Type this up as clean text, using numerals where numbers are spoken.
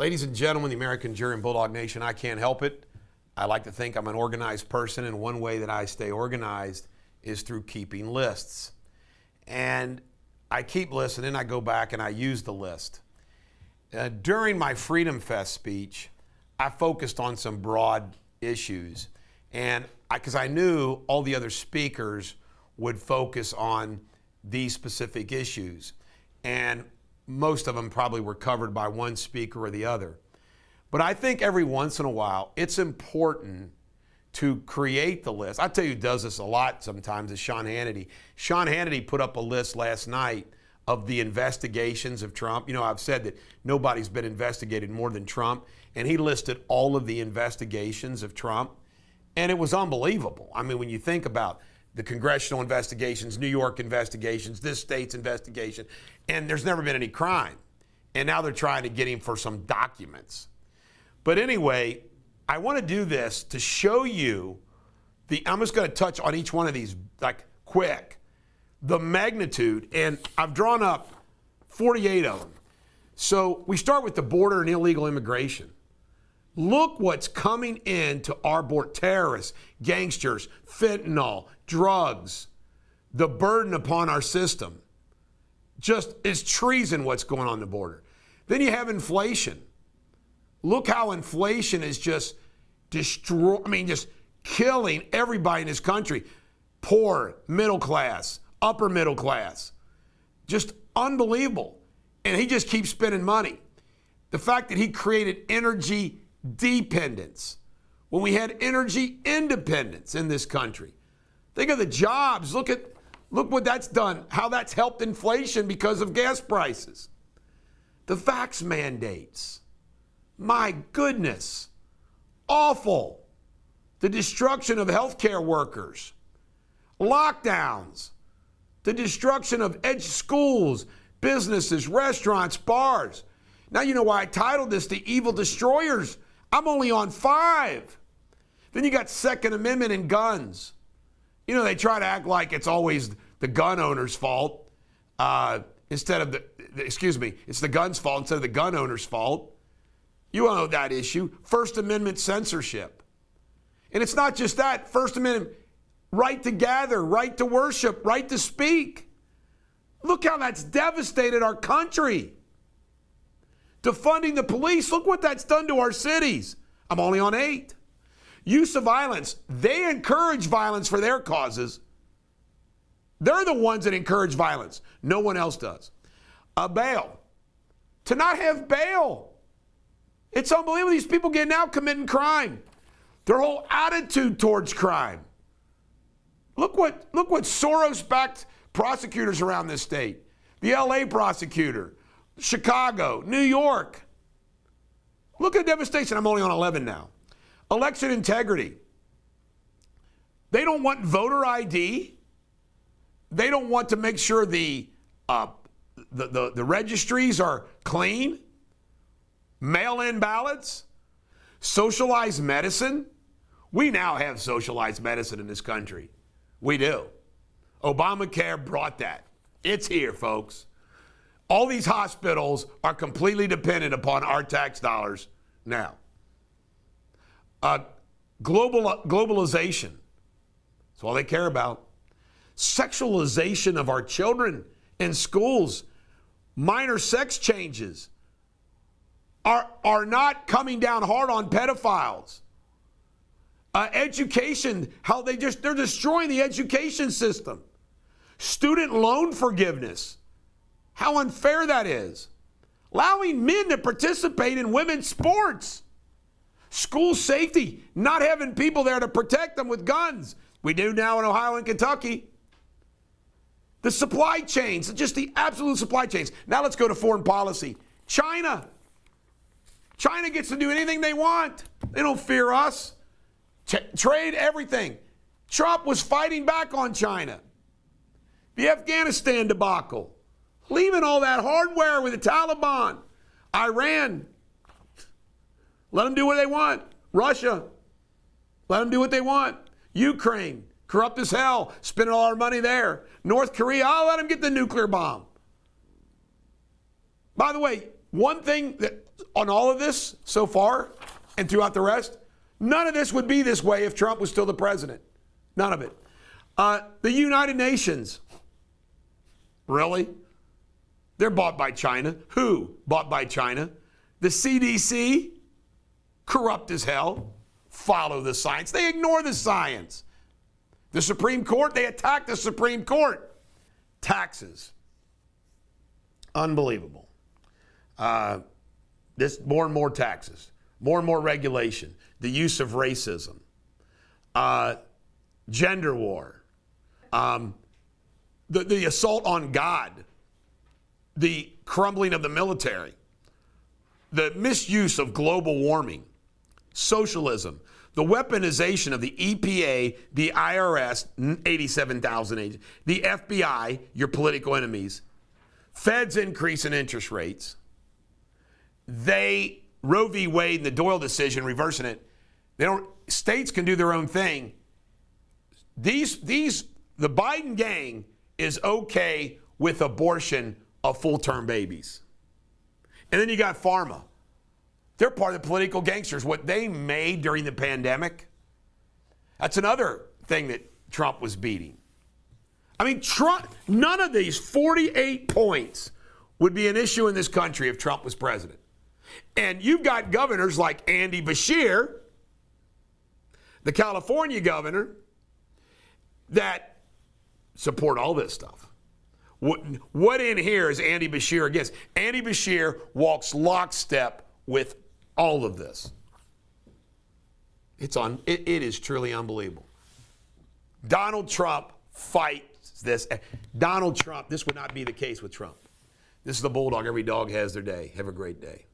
Ladies and gentlemen, the American Jury and Bulldog Nation, I can't help it. I like to think I'm an organized person, and one way that I stay organized is through keeping lists. And I keep lists, and then I go back and I use the list. During my Freedom Fest speech, I focused on some broad issues, and because I knew all the other speakers would focus on these specific issues, and most of them probably were covered by one speaker or the other. But I think every once in a while, it's important to create the list. I tell you who does this a lot sometimes is Sean Hannity. Sean Hannity put up a list last night of the investigations of Trump. You know, I've said that nobody's been investigated more than Trump, and he listed all of the investigations of Trump, and it was unbelievable. I mean, when you think about the congressional investigations, New York investigations, this state's investigation, and there's never been any crime. And now they're trying to get him for some documents. But anyway, I want to do this to show you I'm just going to touch on each one of these like quick, the magnitude, and I've drawn up 48 of them. So we start with the border and illegal immigration. Look what's coming into our border: terrorists, gangsters, fentanyl, drugs, the burden upon our system. Just is treason what's going on the border. Then you have inflation. Look how inflation is just just killing everybody in this country. Poor, middle class, upper middle class. Just unbelievable. And he just keeps spending money. The fact that he created energy dependence when we had energy independence in this country. Think of the jobs. Look what that's done, how that's helped inflation because of gas prices. The vax mandates. My goodness. Awful. The destruction of healthcare workers. Lockdowns. The destruction of schools, businesses, restaurants, bars. Now you know why I titled this The Evil Destroyers. I'm only on 5. Then you got Second Amendment and guns. You know, they try to act like it's always the gun owner's fault instead of it's the gun's fault instead of the gun owner's fault. You all know that issue. First Amendment censorship. And it's not just that. First Amendment, right to gather, right to worship, right to speak. Look how that's devastated our country. Defunding the police, look what that's done to our cities. I'm only on 8. Use of violence, they encourage violence for their causes. They're the ones that encourage violence. No one else does. Bail. To not have bail. It's unbelievable. These people getting out committing crime. Their whole attitude towards crime. Look what Soros-backed prosecutors around this state. The LA prosecutor. Chicago, New York. Look at the devastation. I'm only on 11 now. Election integrity. They don't want voter ID. They don't want to make sure the registries are clean. Mail-in ballots. Socialized medicine. We now have socialized medicine in this country. We do. Obamacare brought that. It's here, folks. All these hospitals are completely dependent upon our tax dollars now. Globalization. That's all they care about. Sexualization of our children in schools. Minor sex changes are not coming down hard on pedophiles. Education, how they're destroying the education system. Student loan forgiveness. How unfair that is. Allowing men to participate in women's sports. School safety, not having people there to protect them with guns. We do now in Ohio and Kentucky. The supply chains, just the absolute supply chains. Now let's go to foreign policy. China. China gets to do anything they want. They don't fear us. Trade everything. Trump was fighting back on China. The Afghanistan debacle. Leaving all that hardware with the Taliban. Iran. Let them do what they want. Russia. Let them do what they want. Ukraine. Corrupt as hell. Spending all our money there. North Korea. I'll let them get the nuclear bomb. By the way, one thing that on all of this so far and throughout the rest, none of this would be this way if Trump was still the president. None of it. The United Nations. Really? They're bought by China. Who bought by China? The CDC, corrupt as hell, follow the science. They ignore the science. The Supreme Court, they attack the Supreme Court. Taxes. Unbelievable. This more and more taxes, more and more regulation, the use of racism, gender war, the assault on God, the crumbling of the military, the misuse of global warming, socialism, the weaponization of the EPA, the IRS, 87,000 agents, the FBI, your political enemies, Fed's increase in interest rates, Roe v. Wade and the Doyle decision, reversing it, states can do their own thing. The Biden gang is okay with abortion of full-term babies. And then you got pharma. They're part of the political gangsters. What they made during the pandemic, that's another thing that Trump was beating. I mean, none of these 48 points would be an issue in this country if Trump was president. And you've got governors like Andy Beshear, the California governor, that support all this stuff. What in here is Andy Beshear against? Andy Beshear walks lockstep with all of this. It is truly unbelievable. Donald Trump fights this. Donald Trump, this would not be the case with Trump. This is the Bulldog. Every dog has their day. Have a great day.